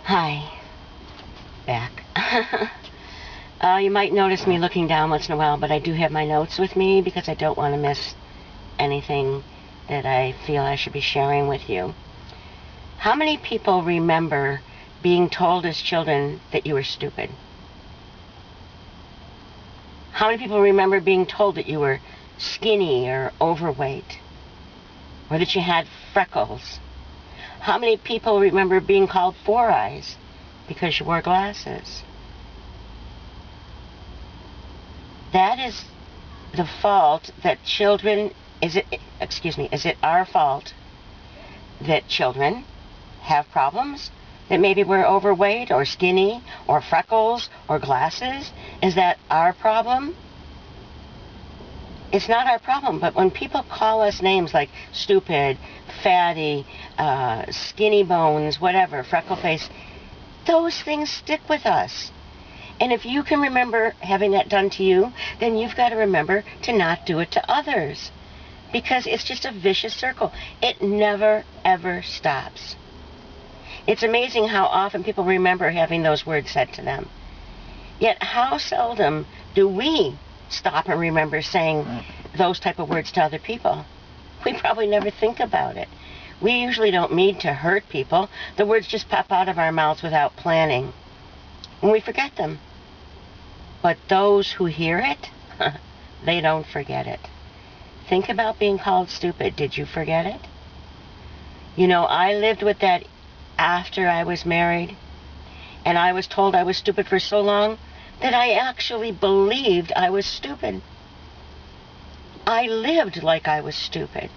Hi. Back. You might notice me looking down once in a while, but I do have my notes with me because I don't want to miss anything that I feel I should be sharing with you. How many people remember being told as children that you were stupid? How many people remember being told that you were skinny or overweight, or that you had freckles? How many people remember being called Four Eyes because you wore glasses? That is the fault that children, is it our fault that children have problems? That maybe we're overweight or skinny or freckles or glasses? Is that our problem? It's not our problem, but when people call us names like stupid, fatty, skinny bones, whatever, freckle face, those things stick with us. And if you can remember having that done to you, then you've got to remember to not do it to others. Because it's just a vicious circle. It never, ever stops. It's amazing how often people remember having those words said to them. Yet how seldom do we stop and remember saying those type of words to other people? We probably never think about it. We usually don't mean to hurt people. The words just pop out of our mouths without planning. And we forget them. But those who hear it, they don't forget it. Think about being called stupid. Did you forget it? You know, I lived with that after I was married, and I was told I was stupid for so long that I actually believed I was stupid. I lived like I was stupid.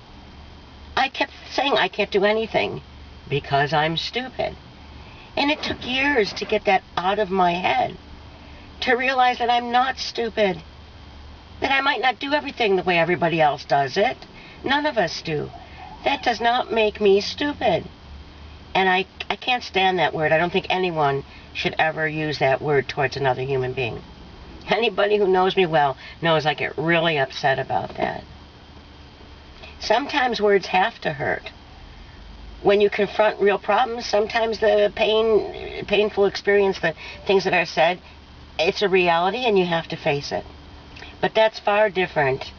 I kept saying I can't do anything because I'm stupid. And it took years to get that out of my head, to realize that I'm not stupid, that I might not do everything the way everybody else does it. None of us do. That does not make me stupid. And I can't stand that word. I don't think anyone should ever use that word towards another human being. Anybody who knows me well knows I get really upset about that. Sometimes words have to hurt. When you confront real problems, sometimes the painful experience, the things that are said, it's a reality and you have to face it. But that's far different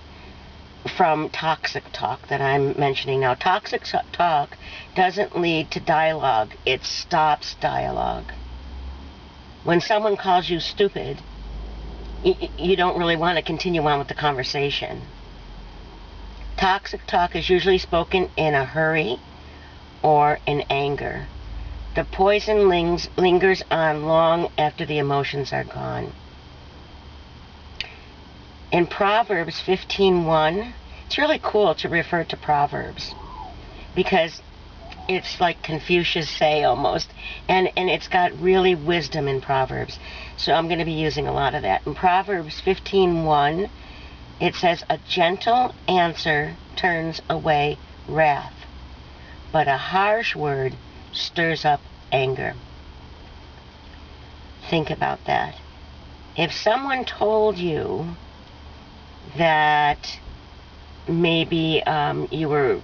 from toxic talk that I'm mentioning now. Toxic talk doesn't lead to dialogue. It stops dialogue. When someone calls you stupid, you don't really want to continue on with the conversation. Toxic talk is usually spoken in a hurry or in anger. The poison lingers on long after the emotions are gone. In Proverbs 15:1, it's really cool to refer to Proverbs because it's like Confucius say almost, and it's got really wisdom in Proverbs. So I'm going to be using a lot of that. In Proverbs 15:1, it says, "A gentle answer turns away wrath, but a harsh word stirs up anger." Think about that. If someone told you that maybe you were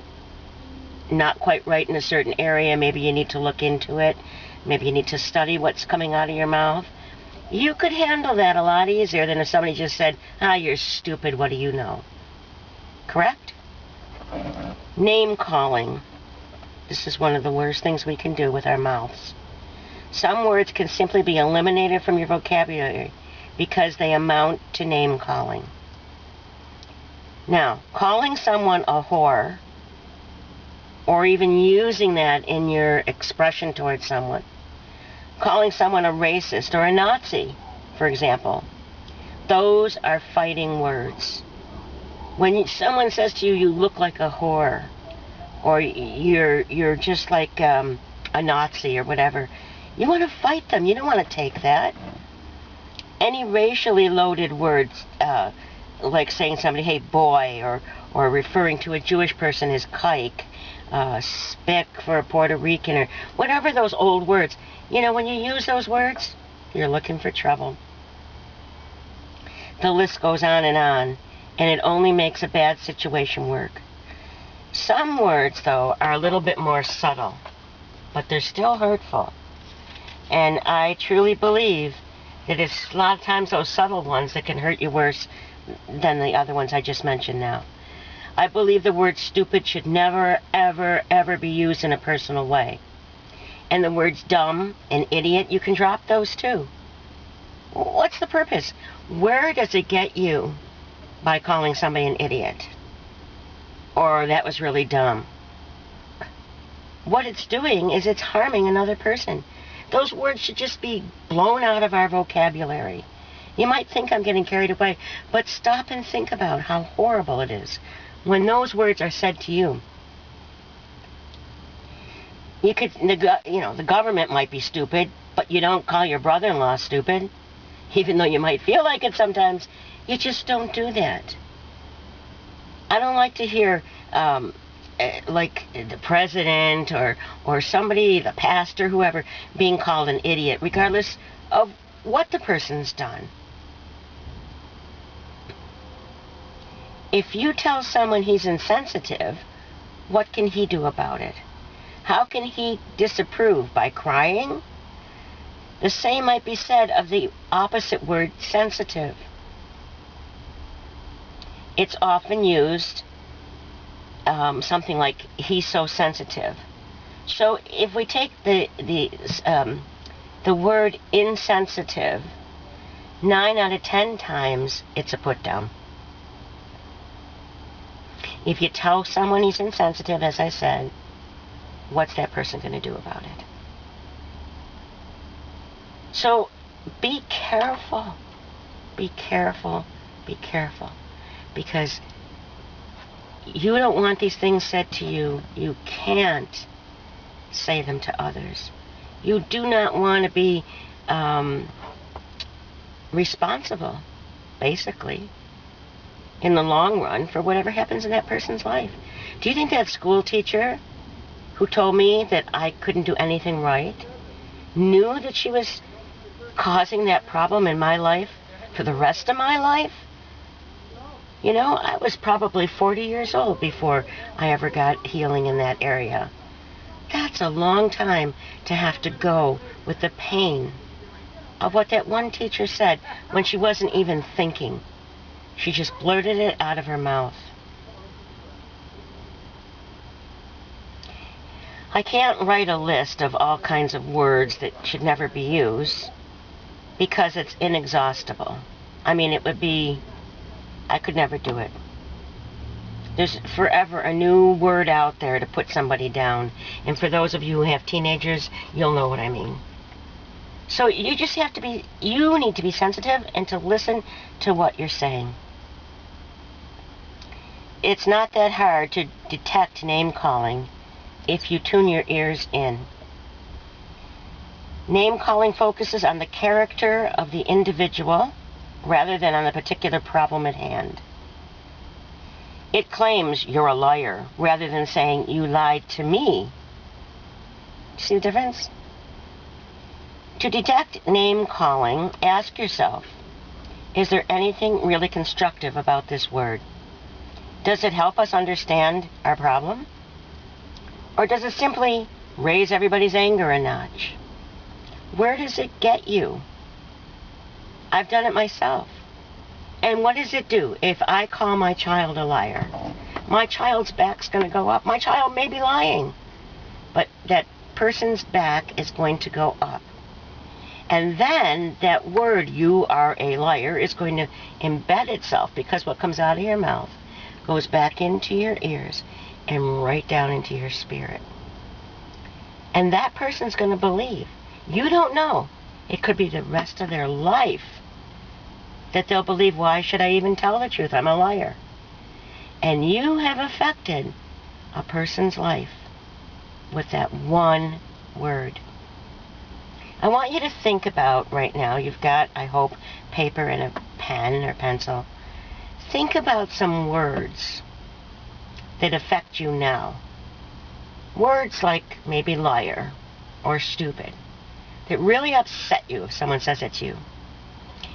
not quite right in a certain area, maybe you need to look into it, maybe you need to study what's coming out of your mouth, you could handle that a lot easier than if somebody just said, "You're stupid, what do you know?" Correct? Name calling. This is one of the worst things we can do with our mouths. Some words can simply be eliminated from your vocabulary because they amount to name calling. Now, calling someone a whore, or even using that in your expression towards someone, calling someone a racist or a Nazi, for example, those are fighting words. When someone says to you, "You look like a whore," or you're just like a Nazi or whatever, you want to fight them. You don't want to take that. Any racially loaded words, like saying somebody, "Hey boy," or referring to a Jewish person as kike, spick for a Puerto Rican, or whatever those old words. You know, when you use those words, you're looking for trouble. The list goes on, and it only makes a bad situation work. Some words, though, are a little bit more subtle, but they're still hurtful. And I truly believe that it's a lot of times those subtle ones that can hurt you worse than the other ones I just mentioned now. I believe the word stupid should never, ever, ever be used in a personal way. And the words dumb and idiot, you can drop those too. What's the purpose? Where does it get you by calling somebody an idiot? Or that was really dumb? What it's doing is it's harming another person. Those words should just be blown out of our vocabulary. You might think I'm getting carried away, but stop and think about how horrible it is when those words are said to you. You could, the government might be stupid, but you don't call your brother-in-law stupid, even though you might feel like it sometimes. You just don't do that. I don't like to hear, like the president or somebody, the pastor, whoever, being called an idiot, regardless of what the person's done. If you tell someone he's insensitive, what can he do about it? How can he disapprove? By crying? The same might be said of the opposite word, sensitive. It's often used something like, he's so sensitive. So if we take the word insensitive, 9 out of 10 times it's a put down. If you tell someone he's insensitive, as I said, what's that person going to do about it? So be careful. Be careful. Be careful. Because you don't want these things said to you. You can't say them to others. You do not want to be responsible, basically, in the long run for whatever happens in that person's life. Do you think that school teacher who told me that I couldn't do anything right knew that she was causing that problem in my life for the rest of my life? You know, I was probably 40 years old before I ever got healing in that area. That's a long time to have to go with the pain of what that one teacher said when she wasn't even thinking. She just blurted it out of her mouth. I can't write a list of all kinds of words that should never be used because it's inexhaustible. I mean, I could never do it. There's forever a new word out there to put somebody down. And for those of you who have teenagers, you'll know what I mean. So you need to be sensitive and to listen to what you're saying. It's not that hard to detect name calling if you tune your ears in. Name calling focuses on the character of the individual rather than on the particular problem at hand. It claims you're a liar rather than saying you lied to me. See the difference? To detect name calling, ask yourself, is there anything really constructive about this word? Does it help us understand our problem? Or does it simply raise everybody's anger a notch? Where does it get you? I've done it myself. And what does it do? If I call my child a liar, my child's back's going to go up. My child may be lying, but that person's back is going to go up. And then that word, you are a liar, is going to embed itself, because what comes out of your mouth goes back into your ears and right down into your spirit. And that person's going to believe. You don't know. It could be the rest of their life that they'll believe, why should I even tell the truth? I'm a liar. And you have affected a person's life with that one word. I want you to think about right now, you've got, I hope, paper and a pen or pencil. Think about some words that affect you now. Words like maybe liar or stupid that really upset you if someone says it to you.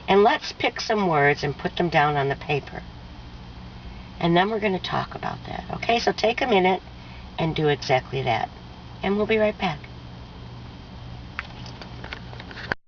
And let's pick some words and put them down on the paper. And then we're going to talk about that. Okay, so take a minute and do exactly that. And we'll be right back.